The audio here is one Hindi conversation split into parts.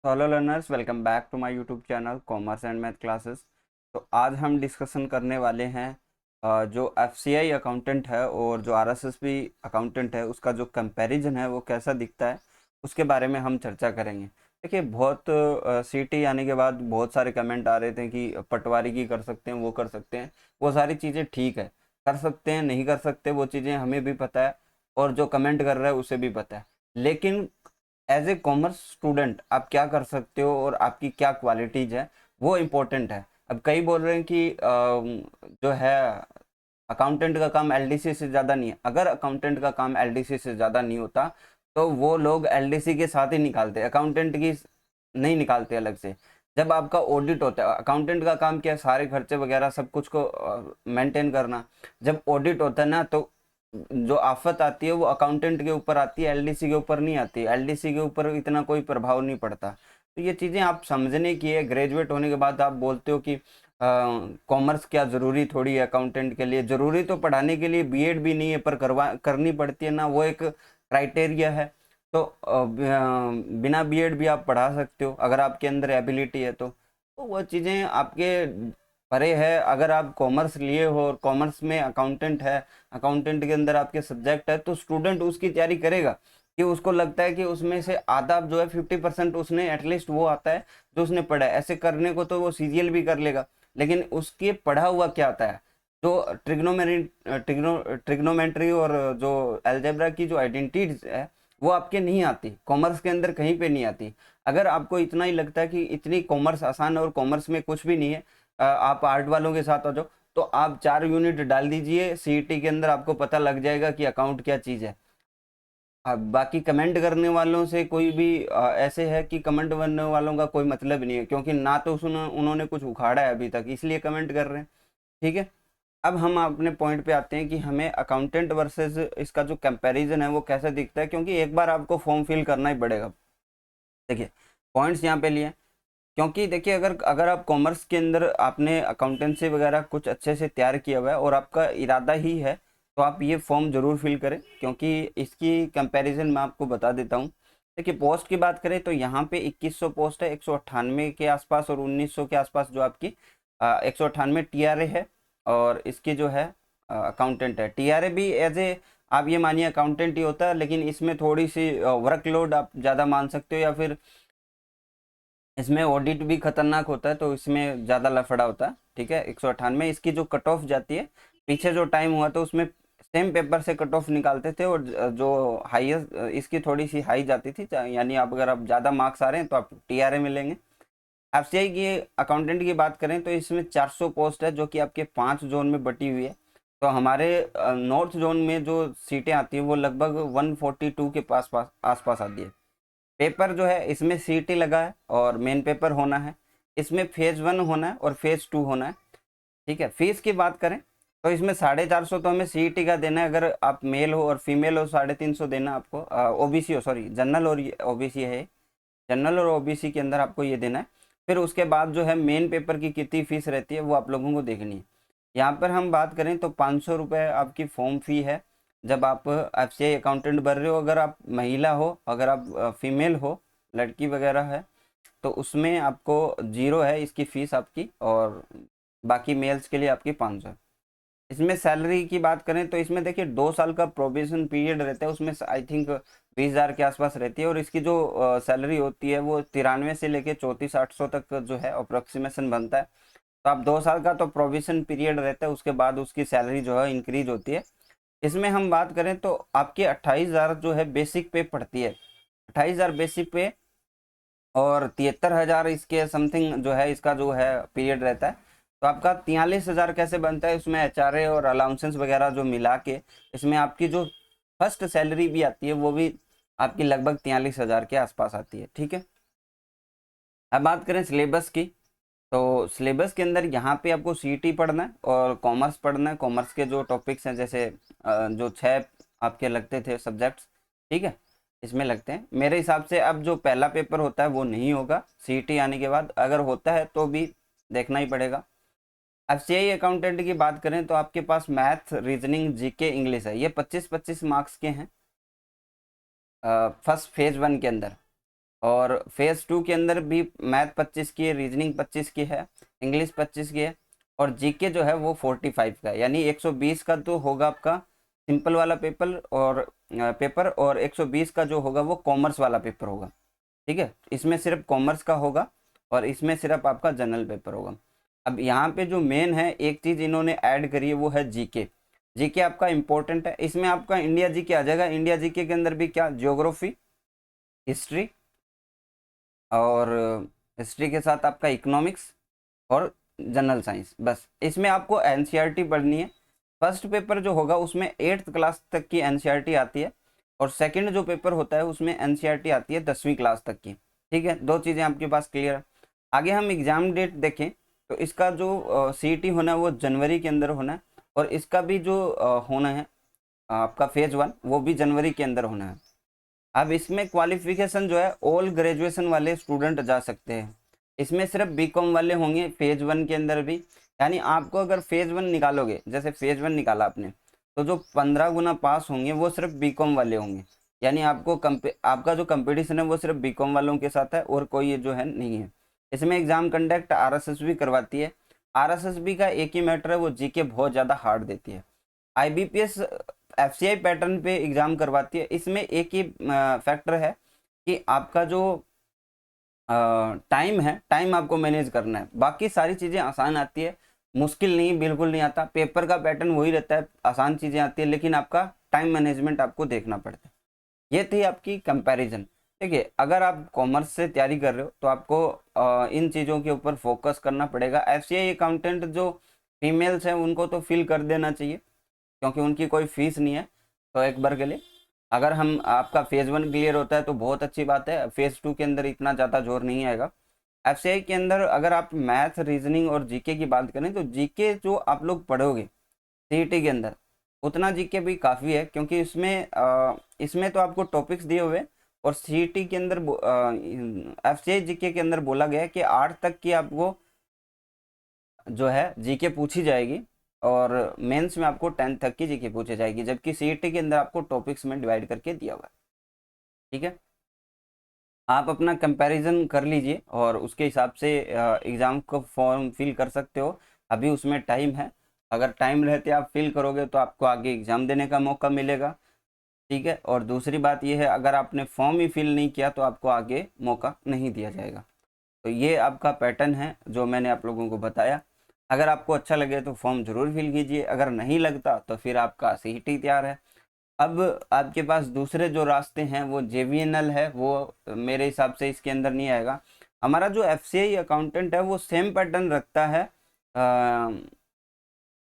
तो hello learners, welcome back to my YouTube channel commerce and math classes. तो आज हम डिस्कशन करने वाले हैं जो एफसीआई अकाउंटेंट है और जो आरएसएसबी अकाउंटेंट है उसका जो कंपैरिजन है वो कैसा दिखता है उसके बारे में हम चर्चा करेंगे। देखिए, बहुत सीटी आने के बाद बहुत सारे कमेंट आ रहे थे कि पटवारी की कर सकते हैं, वो कर सकते हैं। वो सारी चीज़ें ठीक है, कर सकते हैं, नहीं कर सकते, वो चीज़ें हमें भी पता है और जो कमेंट कर रहा है उसे भी पता है। लेकिन एज ए कॉमर्स स्टूडेंट आप क्या कर सकते हो और आपकी क्या क्वालिटीज है वो इम्पोर्टेंट है। अब कई बोल रहे हैं कि जो है अकाउंटेंट का काम एलडीसी से ज़्यादा नहीं है। अगर अकाउंटेंट का काम एलडीसी से ज़्यादा नहीं होता तो वो लोग एलडीसी के साथ ही निकालते, अकाउंटेंट की नहीं निकालते अलग से। जब आपका ऑडिट होता है, अकाउंटेंट का काम क्या है, सारे खर्चे वगैरह सब कुछ को मेंटेन करना। जब ऑडिट होता है ना, तो जो आफत आती है वो अकाउंटेंट के ऊपर आती है, एलडीसी के ऊपर नहीं आती। एलडीसी के ऊपर इतना कोई प्रभाव नहीं पड़ता। तो ये चीज़ें आप समझने की है। ग्रेजुएट होने के बाद आप बोलते हो कि कॉमर्स क्या ज़रूरी थोड़ी है अकाउंटेंट के लिए। ज़रूरी तो पढ़ाने के लिए बीएड भी नहीं है, पर करवा करनी पड़ती है ना, वो एक क्राइटेरिया है। तो बिना बीएड भी आप पढ़ा सकते हो अगर आपके अंदर एबिलिटी है तो वो चीज़ें आपके परे है। अगर आप कॉमर्स लिए हो और कॉमर्स में अकाउंटेंट है, अकाउंटेंट के अंदर आपके सब्जेक्ट है, तो स्टूडेंट उसकी तैयारी करेगा कि उसको लगता है कि उसमें से आधा जो है 50% उसने एटलीस्ट वो आता है जो उसने पढ़ा है। ऐसे करने को तो वो सीजीएल भी कर लेगा, लेकिन उसके पढ़ा हुआ क्या आता है, जो ट्रिग्नोमेट्री और जो अलजेब्रा की जो आइडेंटिटीज है वो आपके नहीं आती, कॉमर्स के अंदर कहीं पे नहीं आती। अगर आपको इतना ही लगता है कि इतनी कॉमर्स आसान है और कॉमर्स में कुछ भी नहीं है, आप आर्ट वालों के साथ आ जाओ, तो आप 4 यूनिट डाल दीजिए सीईटी के अंदर, आपको पता लग जाएगा कि अकाउंट क्या चीज़ है। अब बाकी कमेंट करने वालों से कोई भी ऐसे है कि कमेंट करने वालों का कोई मतलब नहीं है, क्योंकि ना तो उन्होंने कुछ उखाड़ा है अभी तक, इसलिए कमेंट कर रहे हैं। ठीक है, अब हम अपने पॉइंट पे आते हैं कि हमें अकाउंटेंट वर्सेस इसका जो कंपैरिजन है वो कैसे दिखता है, क्योंकि एक बार आपको फॉर्म फिल करना ही पड़ेगा। देखिए, पॉइंट्स यहाँ पे लिए, क्योंकि देखिए अगर अगर आप कॉमर्स के अंदर आपने अकाउंटेंसी वगैरह कुछ अच्छे से तैयार किया हुआ है और आपका इरादा ही है, तो आप ये फॉर्म जरूर फिल करें, क्योंकि इसकी कंपैरिजन मैं आपको बता देता हूँ। देखिए, पोस्ट की बात करें तो यहाँ पे 2100 पोस्ट है, 198 के आसपास, और 1900 के आसपास जो आपकी 198 टीआरए है। और इसकी जो है अकाउंटेंट है, टीआरए भी एज ए आप ये मानिए अकाउंटेंट ही होता है, लेकिन इसमें थोड़ी सी वर्कलोड आप ज़्यादा मान सकते हो, या फिर इसमें ऑडिट भी खतरनाक होता है, तो इसमें ज़्यादा लफड़ा होता है। ठीक है, 198 इसकी जो कट ऑफ जाती है, पीछे जो टाइम हुआ तो उसमें सेम पेपर से कट ऑफ निकालते थे, और जो हाईएस्ट इसकी थोड़ी सी हाई जाती थी, यानी आप अगर आप ज़्यादा मार्क्स आ रहे हैं तो आप टीआरए मिलेंगे। एफसीआई की अकाउंटेंट की बात करें तो इसमें 400 पोस्ट है, जो कि आपके 5 जोन में बटी हुई है। तो हमारे नॉर्थ जोन में जो सीटें आती है वो लगभग 142 के पास पास आसपास आती है। पेपर जो है इसमें सीटी लगा है और मेन पेपर होना है। इसमें फेज 1 होना है और फेज 2 होना है। ठीक है, फीस की बात करें तो इसमें 450 तो हमें सीईटी का देना है, अगर आप मेल हो, और फीमेल हो 350 देना आपको। ओबीसी हो, सॉरी, जनरल और ओबीसी है, जनरल और ओबीसी के अंदर आपको ये देना है। फिर उसके बाद जो है मेन पेपर की कितनी फीस रहती है वो आप लोगों को देखनी है। यहाँ पर हम बात करें तो 500 रुपये आपकी फॉर्म फी है जब आप एफसीआई अकाउंटेंट भर रहे हो। अगर आप महिला हो, अगर आप फीमेल हो, लड़की वगैरह है, तो उसमें आपको जीरो है इसकी फीस आपकी, और बाकी मेल्स के लिए आपकी 500 है। इसमें सैलरी की बात करें तो इसमें देखिए 2 साल का प्रोबेशन पीरियड रहता है, उसमें आई थिंक 20,000 के आसपास रहती है, और इसकी जो सैलरी होती है वो 93 से लेके 3400 तक जो है अप्रोक्सीमेशन बनता है। तो आप 2 साल का तो प्रोविजन पीरियड रहता है, उसके बाद उसकी सैलरी जो है इंक्रीज होती है। इसमें हम बात करें तो आपकी 28,000 जो है बेसिक पे पड़ती है, 28,000 बेसिक पे, और 73,000 इसके समथिंग जो है इसका जो है पीरियड रहता है। तो आपका 43,000 कैसे बनता है, उसमें एचआरए और अलाउंसेंस वगैरह जो मिला के इसमें आपकी जो फर्स्ट सैलरी भी आती है वो भी आपकी लगभग 43,000 के आसपास आती है। ठीक है, अब बात करें सिलेबस की, तो सिलेबस के अंदर यहाँ पे आपको सीईटी पढ़ना है और कॉमर्स पढ़ना है। कॉमर्स के जो टॉपिक्स हैं, जैसे जो 6 आपके लगते थे सब्जेक्ट्स, ठीक है, इसमें लगते हैं। मेरे हिसाब से अब जो पहला पेपर होता है वो नहीं होगा सीईटी आने के बाद, अगर होता है तो भी देखना ही पड़ेगा। अब सीआई अकाउंटेंट की बात करें तो आपके पास मैथ, रीजनिंग, जीके, इंग्लिश है, ये 25-25 मार्क्स के हैं फर्स्ट फेज 1 के अंदर। और फेज 2 के अंदर भी मैथ 25 की है, रीजनिंग 25 की है, इंग्लिश 25 की है, और जीके जो है वो 45 का है। यानी 120 का तो होगा आपका सिंपल वाला पेपर और 120 का जो होगा वो कॉमर्स वाला पेपर होगा। ठीक है, इसमें सिर्फ कॉमर्स का होगा और इसमें सिर्फ आपका जनरल पेपर होगा। अब यहाँ पे जो मेन है, एक चीज इन्होंने ऐड करी है, वो है जीके। जीके आपका इंपॉर्टेंट है, इसमें आपका इंडिया जीके आ जाएगा। इंडिया जीके के अंदर भी क्या, ज्योग्राफी, हिस्ट्री, और हिस्ट्री के साथ आपका इकोनॉमिक्स और जनरल साइंस। बस इसमें आपको एनसीईआरटी पढ़नी है। फर्स्ट पेपर जो होगा उसमें 8th क्लास तक की एनसीईआरटी आती है, और सेकंड जो पेपर होता है उसमें एनसीईआरटी आती है 10वीं क्लास तक की। ठीक है, दो चीज़ें आपके पास क्लियर है। आगे हम एग्जाम डेट देखें तो इसका जो सीईटी होना है वो जनवरी के अंदर होना है, और इसका भी जो होना है आपका फेज 1 वो भी जनवरी के अंदर होना है। अब इसमें क्वालिफिकेशन जो है ऑल ग्रेजुएशन वाले स्टूडेंट जा सकते हैं। इसमें सिर्फ बीकॉम वाले होंगे फेज 1 के अंदर भी। यानी आपको अगर फेज 1 निकालोगे, जैसे फेज 1 निकाला आपने, तो जो 15 गुना पास होंगे वो सिर्फ बीकॉम वाले होंगे। यानी आपका जो कंपटीशन है वो सिर्फ बीकॉम वालों के साथ है, और कोई जो है नहीं है। इसमें एग्जाम कंडक्ट आरएसएसबी करवाती है। आरएसएसबी का एक ही मैटर है, वो जीके बहुत ज़्यादा हार्ड देती है। आईबीपीएस एफसीआई पैटर्न पे एग्जाम करवाती है। इसमें एक ही फैक्टर है कि आपका जो टाइम है, टाइम आपको मैनेज करना है। बाकी सारी चीज़ें आसान आती है, मुश्किल नहीं, बिल्कुल नहीं आता। पेपर का पैटर्न वही रहता है, आसान चीज़ें आती है, लेकिन आपका टाइम मैनेजमेंट आपको देखना पड़ता है। ये थी आपकी कंपैरिजन। देखिए, अगर आप कॉमर्स से तैयारी कर रहे हो तो आपको इन चीज़ों के ऊपर फोकस करना पड़ेगा। एफसीआई अकाउंटेंट जो फीमेल्स हैं उनको तो फिल कर देना चाहिए, क्योंकि उनकी कोई फीस नहीं है। तो एक बार के लिए अगर हम आपका फेज 1 क्लियर होता है तो बहुत अच्छी बात है। फेज 2 के अंदर इतना ज़्यादा जोर नहीं आएगा। एफसीआई के अंदर अगर आप मैथ, रीजनिंग और जीके की बात करें तो जीके जो आप लोग पढ़ोगे सीईटी के अंदर, उतना जीके भी काफ़ी है, क्योंकि इसमें तो आपको टॉपिक्स दिए हुए, और सीईटी के अंदर एफसीआई जीके के अंदर बोला गया है कि 8 तक की आपको जो है जीके पूछी जाएगी, और मेंस में आपको 10 तक की जीके पूछी जाएगी, जबकि सीईटी के अंदर आपको टॉपिक्स में डिवाइड करके दिया हुआ है। ठीक है, आप अपना कंपैरिजन कर लीजिए और उसके हिसाब से एग्ज़ाम को फॉर्म फिल कर सकते हो। अभी उसमें टाइम है, अगर टाइम रहते आप फिल करोगे तो आपको आगे एग्ज़ाम देने का मौका मिलेगा। ठीक है, और दूसरी बात यह है, अगर आपने फॉर्म ही फिल नहीं किया तो आपको आगे मौका नहीं दिया जाएगा। तो ये आपका पैटर्न है जो मैंने आप लोगों को बताया। अगर आपको अच्छा लगे तो फॉर्म ज़रूर फिल कीजिए, अगर नहीं लगता तो फिर आपका सीईटी तैयार है। अब आपके पास दूसरे जो रास्ते हैं वो जेवीएनएल है, वो मेरे हिसाब से इसके अंदर नहीं आएगा। हमारा जो एफसीआई अकाउंटेंट है वो सेम पैटर्न रखता है,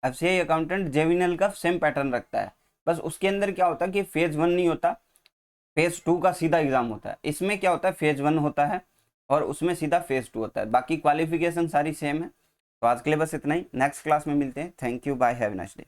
एफसीआई अकाउंटेंट जेवीएनएल का सेम पैटर्न रखता है। बस उसके अंदर क्या होता है कि फेज 1 नहीं होता, फेज 2 का सीधा एग्जाम होता है। इसमें क्या होता है, फेज 1 होता है और उसमें सीधा फेज 2 होता है। बाकी क्वालिफिकेशन सारी सेम है। तो आज के लिए बस इतना ही, नेक्स्ट क्लास में मिलते हैं। Thank you, bye, have a nice day.